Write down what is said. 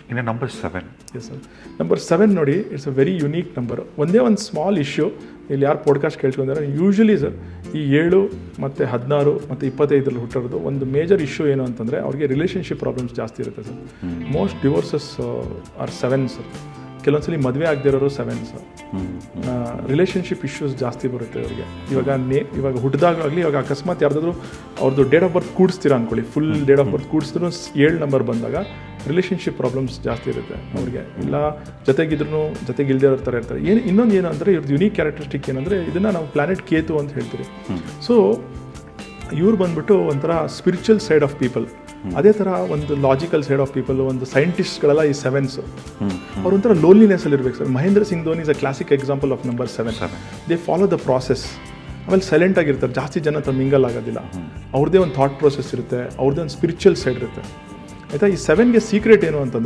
ಇನ್ನು number 7. Yes sir. Number 7 ನೋಡಿ, it's a very unique number. ಒಂದೇ ಒಂದು ಸ್ಮಾಲ್ ಇಶ್ಯೂ, ಇಲ್ಲಿ ಯಾರು ಪಾಡ್ಕಾಸ್ಟ್ ಕೇಳ್ಕೊಂಡಿದ್ದಾರೆ, ಯೂಶ್ವಲಿ ಸರ್ ಈ 7 ಮತ್ತು 16 ಮತ್ತು 25 ಹುಟ್ಟಿರೋದು ಒಂದು ಮೇಜರ್ ಇಶ್ಯೂ ಏನು ಅಂತಂದರೆ ಅವ್ರಿಗೆ ರಿಲೇಷನ್ಶಿಪ್ ಪ್ರಾಬ್ಲಮ್ಸ್ ಜಾಸ್ತಿ ಇರುತ್ತೆ sir. Most divorces are 7 sir. ಕೆಲವೊಂದ್ಸಲಿ ಮದುವೆ ಆಗದೆ ಇರೋರು 7 ಸರ್. ರಿಲೇಷನ್ಶಿಪ್ ಇಶ್ಯೂಸ್ ಜಾಸ್ತಿ ಬರುತ್ತೆ ಅವ್ರಿಗೆ. ಇವಾಗ ಹುಟ್ಟಿದಾಗಲಿ, ಇವಾಗ ಅಕಸ್ಮಾತ್ ಯಾರ್ದಾದ್ರು ಅವ್ರದ್ದು ಡೇಟ್ ಆಫ್ ಬರ್ತ್ ಕೂಡಿಸ್ತೀರಾ ಅಂದ್ಕೊಳ್ಳಿ, ಫುಲ್ ಡೇಟ್ ಆಫ್ ಬರ್ತ್ ಕೂಡಿಸಿದ್ರು 7 ನಂಬರ್ ಬಂದಾಗ ರಿಲೇಷನ್ಶಿಪ್ ಪ್ರಾಬ್ಲಮ್ಸ್ ಜಾಸ್ತಿ ಇರುತ್ತೆ ಅವ್ರಿಗೆ. ಇಲ್ಲ ಜೊತೆಗಿಲ್ದೇ ಇರೋ ಥರ ಇರ್ತಾರೆ. ಇನ್ನೊಂದು ಏನು ಅಂದರೆ ಇವ್ರದ್ದು ಯುನೀಕ್ ಕ್ಯಾರೆಕ್ಟರಿಸ್ಟಿಕ್ ಏನಂದರೆ, ಇದನ್ನು ನಾವು ಪ್ಲಾನೆಟ್ ಕೇತು ಅಂತ ಹೇಳ್ತೀವಿ. ಸೊ ಇವ್ರು ಬಂದ್ಬಿಟ್ಟು ಒಂಥರ ಸ್ಪಿರಿಚುವಲ್ ಸೈಡ್ ಆಫ್ ಪೀಪಲ್, ಅದೇ ಥರ ಒಂದು ಲಾಜಿಕಲ್ ಸೈಡ್ ಆಫ್ ಪೀಪಲ್, ಒಂದು ಸೈಂಟಿಸ್ಟ್ಗಳೆಲ್ಲ ಈ 7s. ಅವ್ರು ಒಂಥರ ಲೋನ್ಲಿನೆಸ್ಸಲ್ಲಿ ಇರ್ಬೇಕು sir. Mahendra Singh Dhoni is a classic example of number 7. They follow the process. ಆಮೇಲೆ ಸೈಲೆಂಟ್ ಆಗಿರ್ತಾರೆ, ಜಾಸ್ತಿ ಜನ ಹತ್ರ ಮಿಂಗಲ್ ಆಗೋದಿಲ್ಲ. ಅವ್ರದ್ದೇ ಒಂದು ಥಾಟ್ ಪ್ರೊಸೆಸ್ ಇರುತ್ತೆ, ಅವ್ರದ್ದೇ ಒಂದು ಸ್ಪಿರಿಚುವಲ್ ಸೈಡ್ ಇರುತ್ತೆ. ಆಯಿತಾ. ಈ 7ಗೆ ಸೀಕ್ರೆಟ್ ಏನು ಅಂತಂದರೆ,